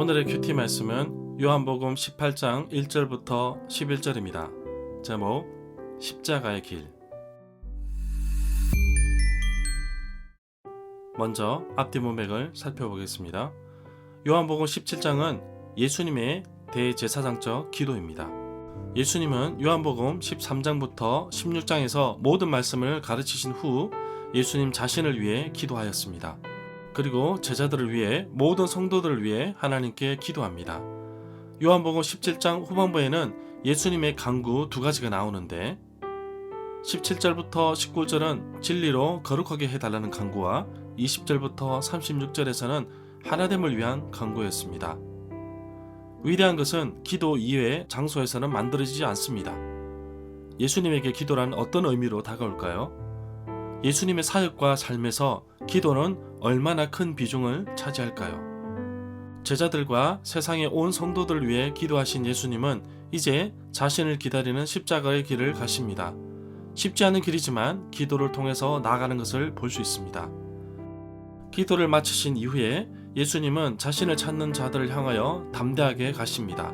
오늘의 큐티 말씀은 요한복음 18장 1절부터 11절입니다. 제목 십자가의 길. 먼저 앞뒤 문맥을 살펴보겠습니다. 요한복음 17장은 예수님의 대제사장적 기도입니다. 예수님은 요한복음 13장부터 16장에서 모든 말씀을 가르치신 후 예수님 자신을 위해 기도하였습니다. 그리고 제자들을 위해, 모든 성도들을 위해 하나님께 기도합니다. 요한복음 17장 후반부에는 예수님의 간구 두 가지가 나오는데 17절부터 19절은 진리로 거룩하게 해달라는 간구와 20절부터 36절에서는 하나됨을 위한 간구였습니다. 위대한 것은 기도 이외의 장소에서는 만들어지지 않습니다. 예수님에게 기도란 어떤 의미로 다가올까요? 예수님의 사역과 삶에서 기도는 얼마나 큰 비중을 차지할까요? 제자들과 세상의 온 성도들을 위해 기도하신 예수님은 이제 자신을 기다리는 십자가의 길을 가십니다. 쉽지 않은 길이지만 기도를 통해서 나아가는 것을 볼 수 있습니다. 기도를 마치신 이후에 예수님은 자신을 찾는 자들을 향하여 담대하게 가십니다.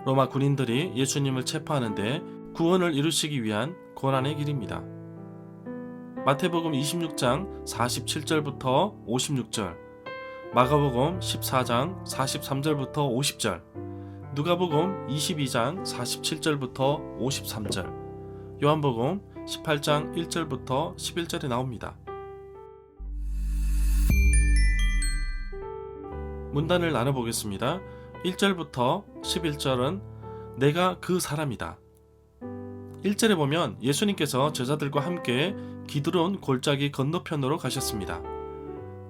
로마 군인들이 예수님을 체포하는데 구원을 이루시기 위한 고난의 길입니다. 마태복음 26장 47절부터 56절, 마가복음 14장 43절부터 50절, 누가복음 22장 47절부터 53절, 요한복음 18장 1절부터 11절에 나옵니다. 문단을 나눠보겠습니다. 1절부터 11절은 내가 그 사람이다. 1절에 보면 예수님께서 제자들과 함께 기드론 골짜기 건너편으로 가셨습니다.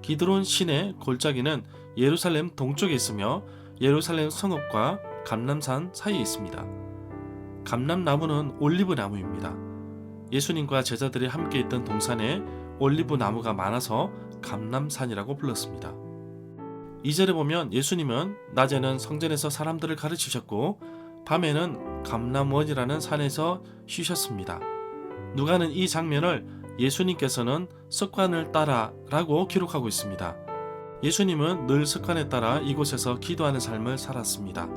기드론 시내 골짜기는 예루살렘 동쪽에 있으며 예루살렘 성읍과 감람산 사이에 있습니다. 감람나무는 올리브 나무입니다. 예수님과 제자들이 함께 있던 동산에 올리브 나무가 많아서 감람산이라고 불렀습니다. 2절에 보면 예수님은 낮에는 성전에서 사람들을 가르치셨고 밤에는 감람원이라는 산에서 쉬셨습니다. 누가는 이 장면을 예수님께서는 습관을 따라 라고 기록하고 있습니다. 예수님은 늘 습관에 따라 이곳에서 기도하는 삶을 살았습니다.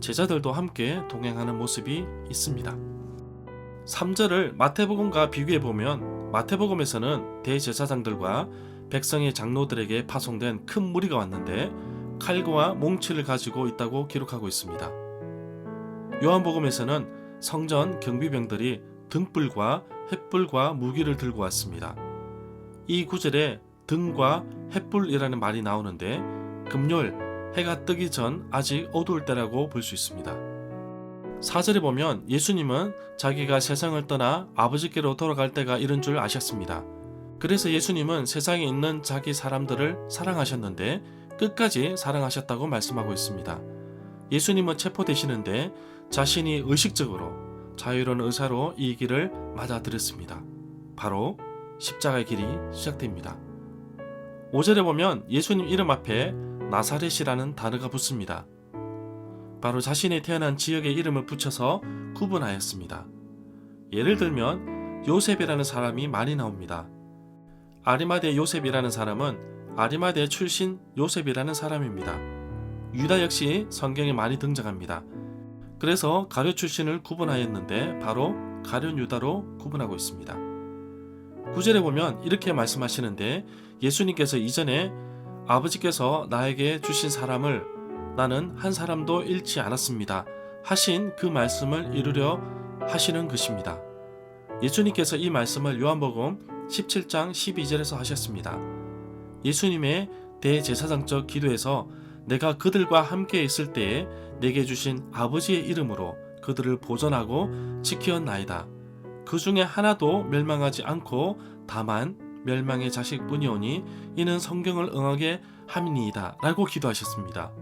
제자들도 함께 동행하는 모습이 있습니다. 3절을 마태복음과 비교해보면 마태복음에서는 대제사장들과 백성의 장로들에게 파송된 큰 무리가 왔는데 칼과 몽치를 가지고 있다고 기록하고 있습니다. 요한복음에서는 성전 경비병들이 등불과 횃불과 무기를 들고 왔습니다. 이 구절에 등과 횃불이라는 말이 나오는데 금요일 해가 뜨기 전 아직 어두울 때라고 볼 수 있습니다. 4절에 보면 예수님은 자기가 세상을 떠나 아버지께로 돌아갈 때가 이른 줄 아셨습니다. 그래서 예수님은 세상에 있는 자기 사람들을 사랑하셨는데 끝까지 사랑하셨다고 말씀하고 있습니다. 예수님은 체포되시는데 자신이 의식적으로 자유로운 의사로 이 길을 맞아들였습니다. 바로 십자가의 길이 시작됩니다. 5절에 보면 예수님 이름 앞에 나사렛이라는 단어가 붙습니다. 바로 자신이 태어난 지역의 이름을 붙여서 구분하였습니다. 예를 들면 요셉이라는 사람이 많이 나옵니다. 아리마대 요셉이라는 사람은 아리마대 출신 요셉이라는 사람입니다. 유다 역시 성경에 많이 등장합니다. 그래서 가룟 출신을 구분하였는데 바로 가룟 유다로 구분하고 있습니다. 9절에 보면 이렇게 말씀하시는데 예수님께서 이전에 아버지께서 나에게 주신 사람을 나는 한 사람도 잃지 않았습니다 하신 그 말씀을 이루려 하시는 것입니다. 예수님께서 이 말씀을 요한복음 17장 12절에서 하셨습니다. 예수님의 대제사장적 기도에서 내가 그들과 함께 있을 때에 내게 주신 아버지의 이름으로 그들을 보존하고 지키었나이다. 그 중에 하나도 멸망하지 않고 다만 멸망의 자식뿐이오니 이는 성경을 응하게 함이니이다 라고 기도하셨습니다.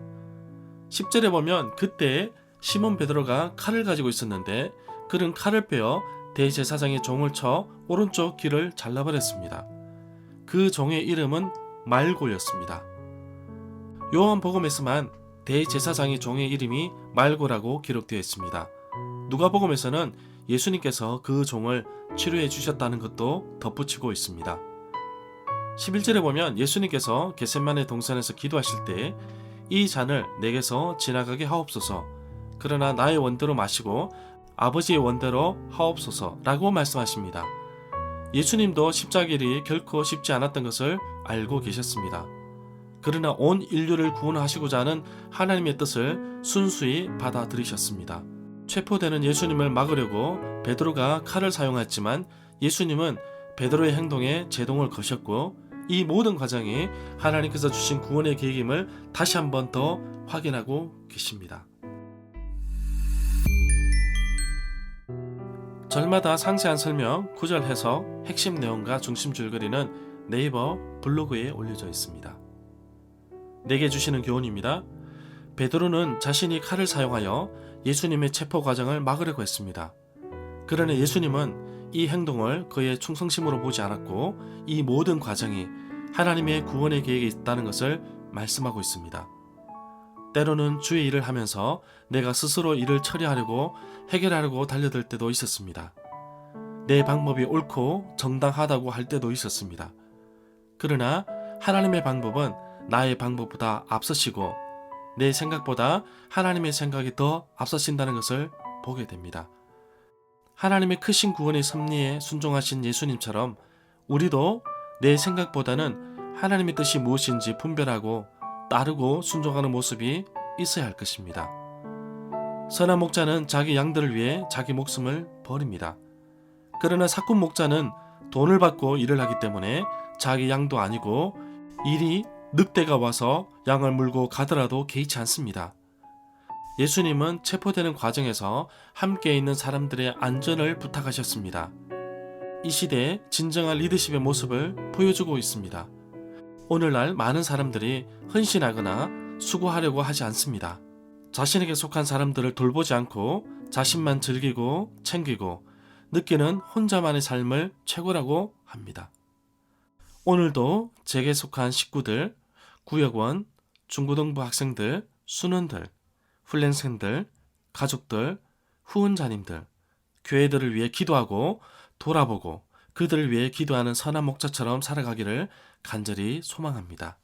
10절에 보면 그때 시몬 베드로가 칼을 가지고 있었는데 그는 칼을 빼어 대제사장의 종을 쳐 오른쪽 귀를 잘라버렸습니다. 그 종의 이름은 말고였습니다. 요한복음에서만 대제사장의 종의 이름이 말고라고 기록되어 있습니다. 누가복음에서는 예수님께서 그 종을 치료해 주셨다는 것도 덧붙이고 있습니다. 11절에 보면 예수님께서 겟세마네 동산에서 기도하실 때 이 잔을 내게서 지나가게 하옵소서. 그러나 나의 원대로 마시고 아버지의 원대로 하옵소서 라고 말씀하십니다. 예수님도 십자길이 결코 쉽지 않았던 것을 알고 계셨습니다. 그러나 온 인류를 구원하시고자 하는 하나님의 뜻을 순수히 받아들이셨습니다. 체포되는 예수님을 막으려고 베드로가 칼을 사용했지만 예수님은 베드로의 행동에 제동을 거셨고 이 모든 과정이 하나님께서 주신 구원의 계획임을 다시 한 번 더 확인하고 계십니다. 절마다 상세한 설명, 구절 해석, 핵심 내용과 중심 줄거리는 네이버 블로그에 올려져 있습니다. 내게 주시는 교훈입니다. 베드로는 자신이 칼을 사용하여 예수님의 체포 과정을 막으려고 했습니다. 그러나 예수님은 이 행동을 그의 충성심으로 보지 않았고 이 모든 과정이 하나님의 구원의 계획에 있다는 것을 말씀하고 있습니다. 때로는 주의 일을 하면서 내가 스스로 일을 처리하려고 해결하려고 달려들 때도 있었습니다. 내 방법이 옳고 정당하다고 할 때도 있었습니다. 그러나 하나님의 방법은 나의 방법보다 앞서시고 내 생각보다 하나님의 생각이 더 앞서신다는 것을 보게 됩니다. 하나님의 크신 구원의 섭리에 순종하신 예수님처럼 우리도 내 생각보다는 하나님의 뜻이 무엇인지 분별하고 따르고 순종하는 모습이 있어야 할 것입니다. 선한 목자는 자기 양들을 위해 자기 목숨을 버립니다. 그러나 사꾼 목자는 돈을 받고 일을 하기 때문에 자기 양도 아니고 일이 늑대가 와서 양을 물고 가더라도 개의치 않습니다. 예수님은 체포되는 과정에서 함께 있는 사람들의 안전을 부탁하셨습니다. 이 시대에 진정한 리더십의 모습을 보여주고 있습니다. 오늘날 많은 사람들이 헌신하거나 수고하려고 하지 않습니다. 자신에게 속한 사람들을 돌보지 않고 자신만 즐기고 챙기고 느끼는 혼자만의 삶을 최고라고 합니다. 오늘도 제게 속한 식구들, 구역원, 중고등부 학생들, 순원들, 훈련생들, 가족들, 후원자님들, 교회들을 위해 기도하고 돌아보고 그들을 위해 기도하는 선한 목자처럼 살아가기를 간절히 소망합니다.